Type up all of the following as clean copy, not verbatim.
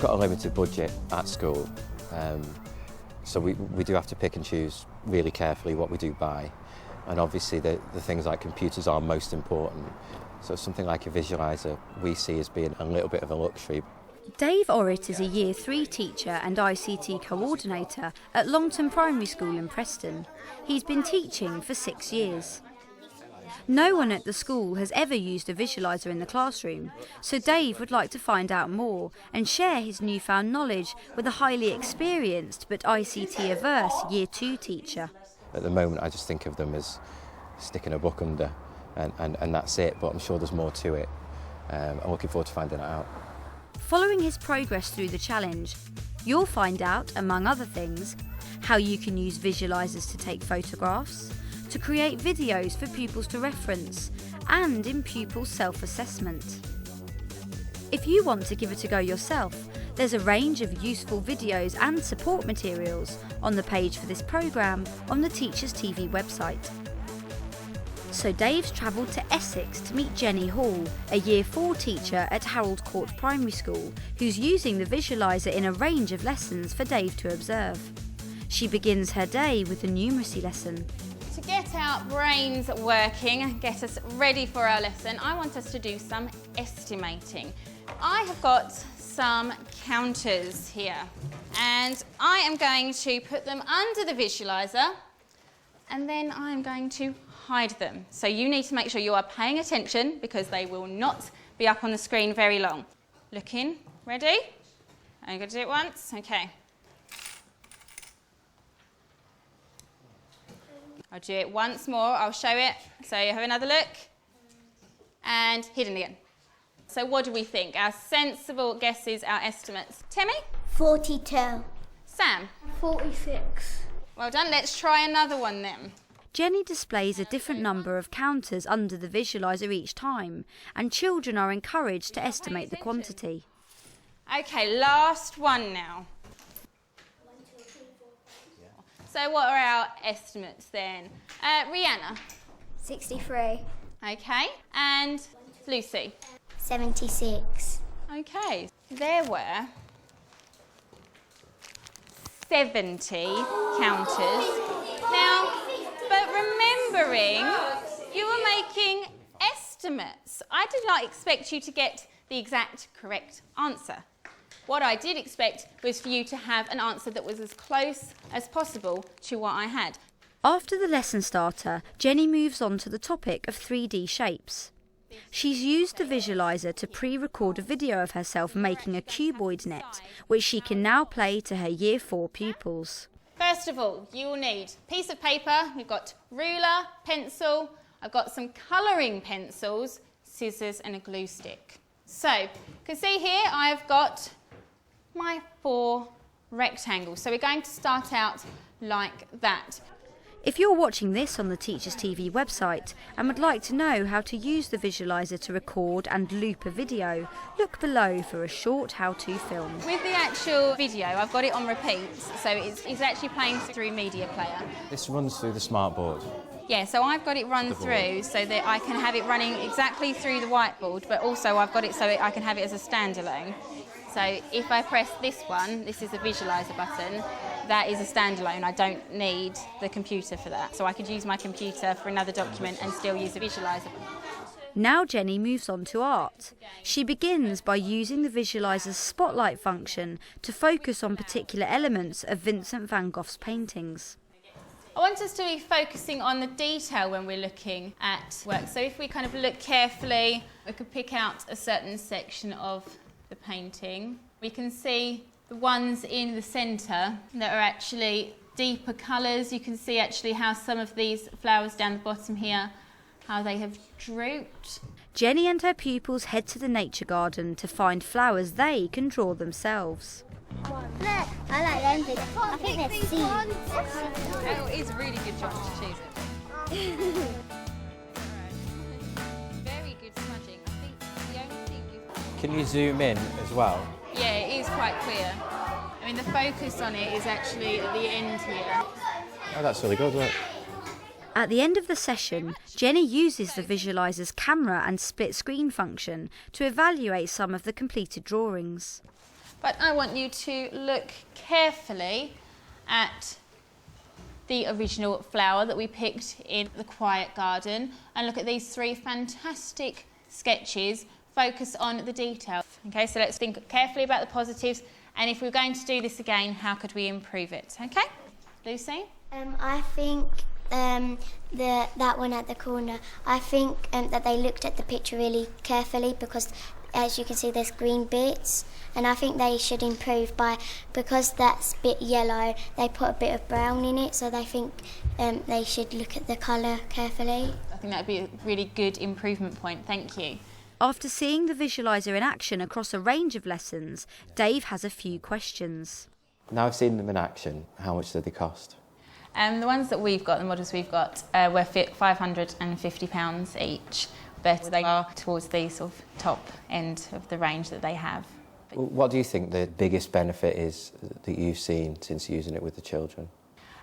got a limited budget at school, so we do have to pick and choose really carefully what we do buy, and obviously the things like computers are most important, so something like a visualiser we see as being a little bit of a luxury. Dave Orritt is a Year 3 teacher and ICT coordinator at Longton Primary School in Preston. He's been teaching for 6 years. No one at the school has ever used a visualiser in the classroom, so Dave would like to find out more and share his newfound knowledge with a highly experienced but ICT-averse Year 2 teacher. At the moment I just think of them as sticking a book under and that's it, but I'm sure there's more to it. I'm looking forward to finding that out. Following his progress through the challenge, you'll find out, among other things, how you can use visualisers to take photographs, to create videos for pupils to reference, and in pupil self-assessment. If you want to give it a go yourself, there's a range of useful videos and support materials on the page for this programme on the Teachers TV website. So Dave's travelled to Essex to meet Jenny Hall, a Year 4 teacher at Harold Court Primary School, who's using the visualiser in a range of lessons for Dave to observe. She begins her day with a numeracy lesson. To get our brains working and get us ready for our lesson, I want us to do some estimating. I have got some counters here, and I am going to put them under the visualiser, and then I am going to hide them. So you need to make sure you are paying attention because they will not be up on the screen very long. Look in, ready? I'm going to do it once, okay. I'll do it once more, I'll show it. So you have another look, and hidden again. So what do we think? Our sensible guesses, our estimates. Timmy? 42. Sam? 46. Well done, let's try another one then. Jenny displays a different number of counters under the visualiser each time, and children are encouraged to estimate the quantity. Okay, last one now. So what are our estimates then? Rihanna? 63. Okay, and Lucy? 76. Okay, there were 70 counters. Now, but remembering you were making estimates, I did not expect you to get the exact correct answer. What I did expect was for you to have an answer that was as close as possible to what I had. After the lesson starter, Jenny moves on to the topic of 3D shapes. She's used the visualiser to pre-record a video of herself making a cuboid net, which she can now play to her Year 4 pupils. First of all, you will need a piece of paper. We've got ruler, pencil. I've got some colouring pencils, scissors and a glue stick. So, you can see here I've got my 4 rectangles. So we're going to start out like that. If you're watching this on the Teachers TV website and would like to know how to use the visualiser to record and loop a video, look below for a short how-to film. With the actual video, I've got it on repeat, so it's actually playing through Media Player. This runs through the smart board. Yeah, so I've got it run through so that I can have it running exactly through the whiteboard, but also I've got it so I can have it as a standalone. So if I press this one, this is the visualiser button, that is a standalone. I don't need the computer for that. So I could use my computer for another document and still use the visualiser. Now Jenny moves on to art. She begins by using the visualiser's spotlight function to focus on particular elements of Vincent van Gogh's paintings. I want us to be focusing on the detail when we're looking at work. So if we kind of look carefully, we could pick out a certain section of the painting. We can see the ones in the centre that are actually deeper colours. You can see actually how some of these flowers down the bottom here, how they have drooped. Jenny and her pupils head to the nature garden to find flowers they can draw themselves. Look, I like them. I think they're seeds. Oh, it is a really good job to choose it. Very good smudging. I think the only thing is... Can you zoom in as well? Yeah, it is quite clear. I mean, the focus on it is actually at the end here. Oh, that's really good, right? At the end of the session, Jenny uses the visualiser's camera and split screen function to evaluate some of the completed drawings. But I want you to look carefully at the original flower that we picked in the quiet garden and look at these 3 fantastic sketches. Focus on the detail. Okay, so let's think carefully about the positives, and if we're going to do this again, how could we improve it? Okay, Lucy? I think that one at the corner, I think that they looked at the picture really carefully because, as you can see, there's green bits, and I think they should improve because that's a bit yellow, they put a bit of brown in it, so they think they should look at the colour carefully. I think that would be a really good improvement point. Thank you. After seeing the visualiser in action across a range of lessons, Dave has a few questions. Now I've seen them in action, how much do they cost? The ones that we've got, the models we've got, were £550 each, but they are towards the sort of top end of the range that they have. What do you think the biggest benefit is that you've seen since using it with the children?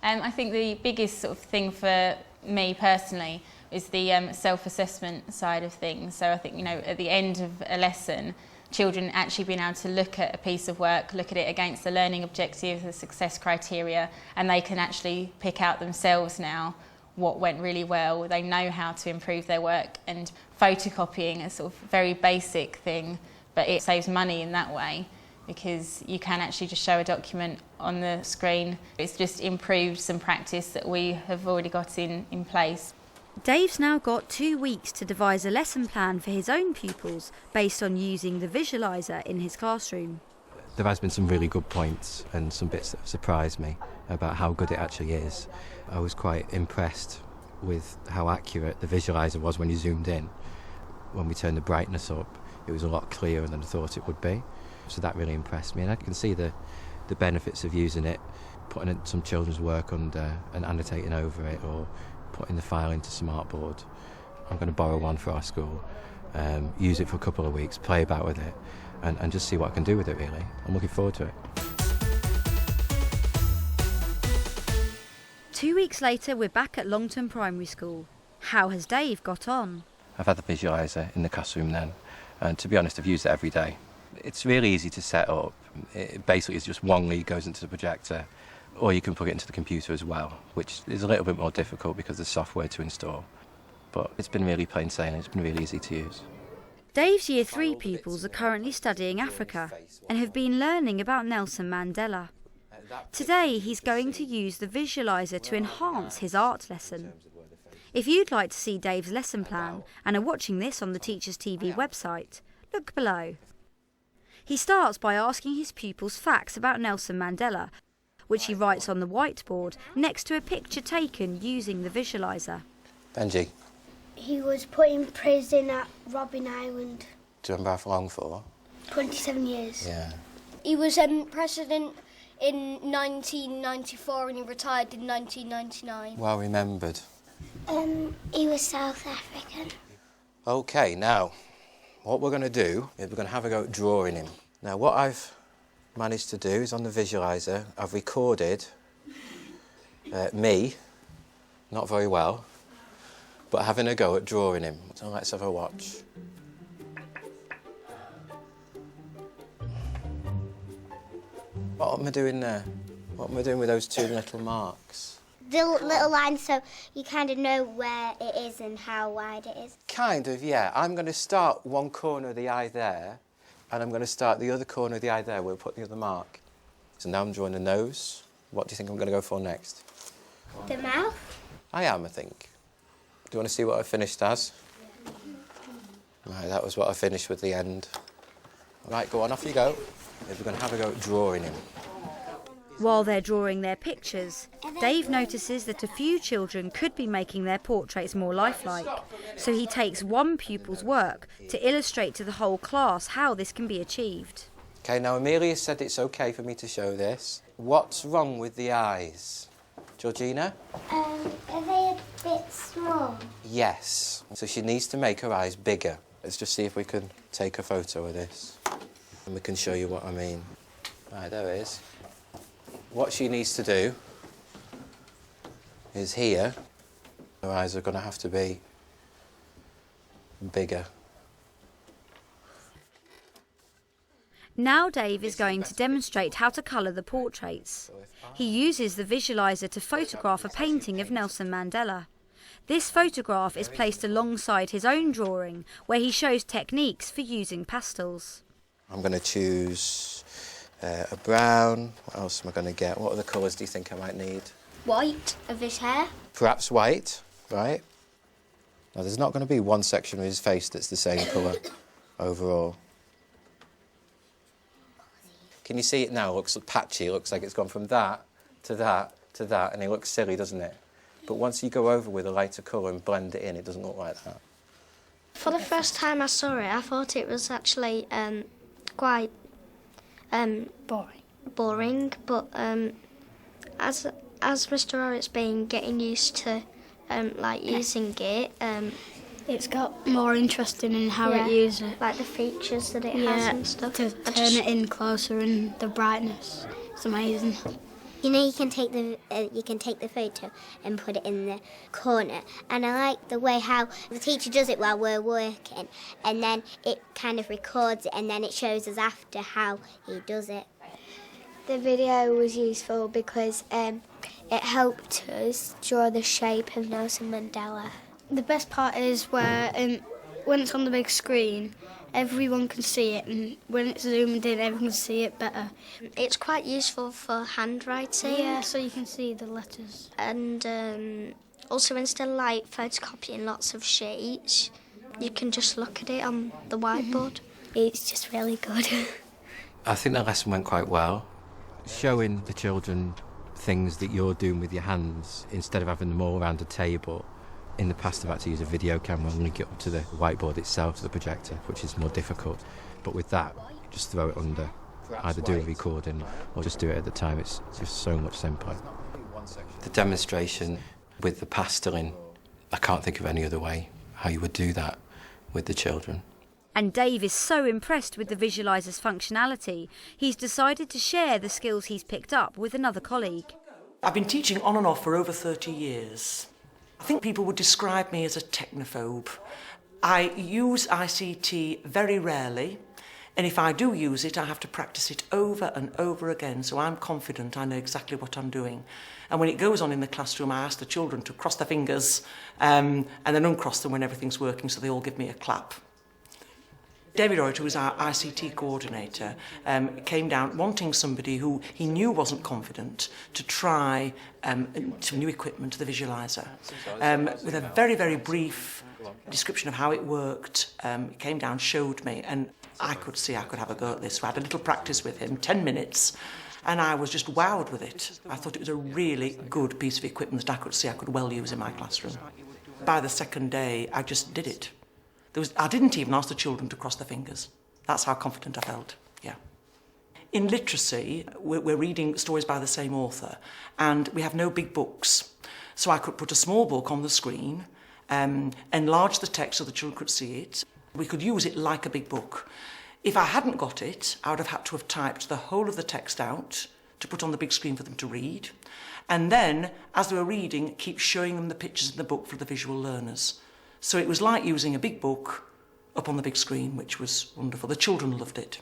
I think the biggest sort of thing for me personally is the self-assessment side of things. So I think, you know, at the end of a lesson, children actually being able to look at a piece of work, look at it against the learning objectives, the success criteria, and they can actually pick out themselves now what went really well. They know how to improve their work, and photocopying is sort of a very basic thing, but it saves money in that way because you can actually just show a document on the screen. It's just improved some practice that we have already got in place. Dave's now got 2 weeks to devise a lesson plan for his own pupils based on using the visualiser in his classroom. There has been some really good points and some bits that have surprised me about how good it actually is. I was quite impressed with how accurate the visualiser was when you zoomed in. When we turned the brightness up, it was a lot clearer than I thought it would be. So that really impressed me, and I can see the benefits of using it, putting in some children's work under and annotating over it, or putting the file into Smartboard. I'm going to borrow one for our school, use it for a couple of weeks, play about with it, and just see what I can do with it, really. I'm looking forward to it. 2 weeks later, we're back at Longton Primary School. How has Dave got on? I've had the visualiser in the classroom then, and to be honest, I've used it every day. It's really easy to set up. It basically is just one lead goes into the projector, or you can plug it into the computer as well, which is a little bit more difficult because there's software to install. But it's been really plain sailing, it's been really easy to use. Dave's Year 3 pupils are currently studying Africa and have been learning about Nelson Mandela. Today he's going to use the visualiser to enhance his art lesson. If you'd like to see Dave's lesson plan and are watching this on the Teachers TV website, look below. He starts by asking his pupils facts about Nelson Mandela, which he writes on the whiteboard next to a picture taken using the visualiser. Benji, He was put in prison at Robben Island. do you remember how long for? 27 years. Yeah. He was president in 1994 and he retired in 1999. Well remembered. He was South African. OK, now, what we're going to do is we're going to have a go at drawing him. Now, what I've managed to do is on the visualiser, I've recorded me, not very well, but having a go at drawing him. So let's have a watch. What am I doing there? What am I doing with those 2 little marks? The little line, so you kind of know where it is and how wide it is. Kind of, yeah. I'm going to start one corner of the eye there, and I'm going to start the other corner of the eye there where we'll put the other mark. So now I'm drawing the nose. What do you think I'm going to go for next? The mouth? I am, I think. Do you want to see what I finished as? Right, that was what I finished with the end. Right, go on, off you go. We're going to have a go at drawing him. While they're drawing their pictures, Dave notices that a few children could be making their portraits more lifelike, so he takes one pupil's work to illustrate to the whole class how this can be achieved. OK, now Amelia said it's OK for me to show this. What's wrong with the eyes? Georgina? Are they a bit small? Yes. So she needs to make her eyes bigger. Let's just see if we can take a photo of this, and we can show you what I mean. Right, there it is. What she needs to do is here, her eyes are going to have to be bigger. Now Dave is going to demonstrate how to colour the portraits. He uses the visualiser to photograph a painting of Nelson Mandela. This photograph is placed alongside his own drawing, where he shows techniques for using pastels. I'm going to choose a brown. What else am I going to get? What other colours do you think I might need? White of his hair. Perhaps white, right? Now, there's not going to be one section of his face that's the same colour overall. Can you see it now? It looks patchy. It looks like it's gone from that to that to that, and it looks silly, doesn't it? But once you go over with a lighter colour and blend it in, it doesn't look like that. For the first time I saw it, I thought it was actually quite boring. But as Mr. Horrocks been getting used to using it, it's got more interesting in how it uses it. Like the features that it has and stuff. To turn it in closer and the brightness. It's amazing. You know, you can take the photo and put it in the corner, and I like the way how the teacher does it while we're working, and then it kind of records it, and then it shows us after how he does it. The video was useful because it helped us draw the shape of Nelson Mandela. The best part is where when it's on the big screen, everyone can see it, and when it's zoomed in, everyone can see it better. It's quite useful for handwriting. Yeah, so you can see the letters. And also, instead of photocopying lots of sheets, you can just look at it on the whiteboard. It's just really good. I think the lesson went quite well. Showing the children things that you're doing with your hands instead of having them all around a table. In the past, I've had to use a video camera and link it up to the whiteboard itself, to the projector, which is more difficult. But with that, just throw it under, either do a recording or just do it at the time. It's just so much simpler. The demonstration with the pasteling, I can't think of any other way how you would do that with the children. And Dave is so impressed with the visualiser's functionality, he's decided to share the skills he's picked up with another colleague. I've been teaching on and off for over 30 years. I think people would describe me as a technophobe. I use ICT very rarely, and if I do use it, I have to practice it over and over again, so I'm confident I know exactly what I'm doing. And when it goes on in the classroom, I ask the children to cross their fingers and then uncross them when everything's working, so they all give me a clap. David Horrocks, who was our ICT coordinator, came down wanting somebody who he knew wasn't confident to try some new equipment, the visualiser. With a very, very brief description of how it worked, he came down, showed me, and I could see I could have a go at this. So I had a little practice with him, 10 minutes, and I was just wowed with it. I thought it was a really good piece of equipment that I could see I could well use in my classroom. By the second day, I just did it. I didn't even ask the children to cross their fingers. That's how confident I felt, yeah. In literacy, we're reading stories by the same author, and we have no big books. So I could put a small book on the screen, enlarge the text so the children could see it. We could use it like a big book. If I hadn't got it, I would have had to have typed the whole of the text out to put on the big screen for them to read. And then, as they were reading, keep showing them the pictures in the book for the visual learners. So it was like using a big book up on the big screen, which was wonderful. The children loved it.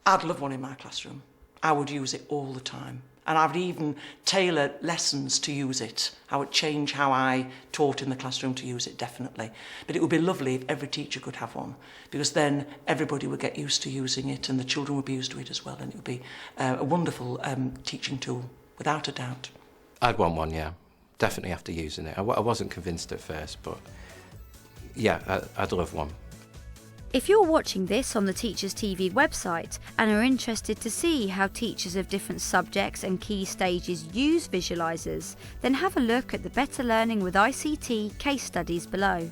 I'd love one in my classroom. I would use it all the time. And I would even tailor lessons to use it. I would change how I taught in the classroom to use it, definitely. But it would be lovely if every teacher could have one, because then everybody would get used to using it and the children would be used to it as well, and it would be a wonderful teaching tool, without a doubt. I'd want one, yeah. Definitely after using it. I wasn't convinced at first, but yeah, I'd love one. If you're watching this on the Teachers TV website and are interested to see how teachers of different subjects and key stages use visualisers, then have a look at the Better Learning with ICT case studies below.